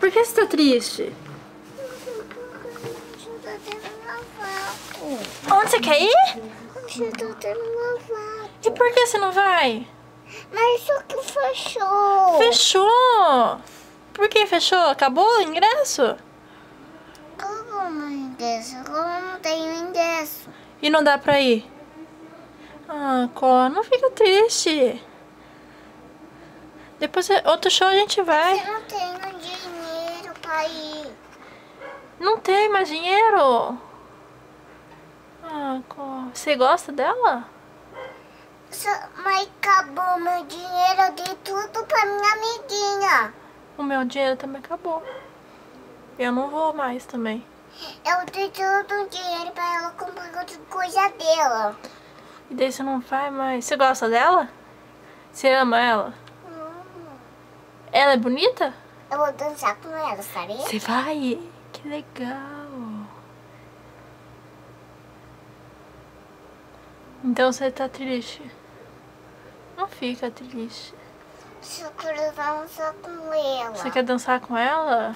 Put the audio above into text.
Por que você tá triste? Onde você quer ir? E por que você não vai? Mas só que fechou. Fechou! Por que fechou? Acabou o ingresso? Acabou meu ingresso. Agora eu não tenho ingresso. E não dá pra ir? Ah, Có, não fica triste. Depois, outro show a gente vai. Eu não tenho dinheiro pra ir. Não tem mais dinheiro? Ah, Có, você gosta dela? Mas acabou meu dinheiro. Eu dei tudo pra minha amiguinha. O meu dinheiro também acabou. Eu não vou mais também. Eu dei todo o dinheiro pra ela comprar outra coisa dela. E daí você não vai mais. Você gosta dela? Você ama ela? Ela é bonita? Eu vou dançar com ela, sabe? Você vai? Que legal. Então você tá triste? Não fica triste. Eu quero dançar com ela. Você quer dançar com ela?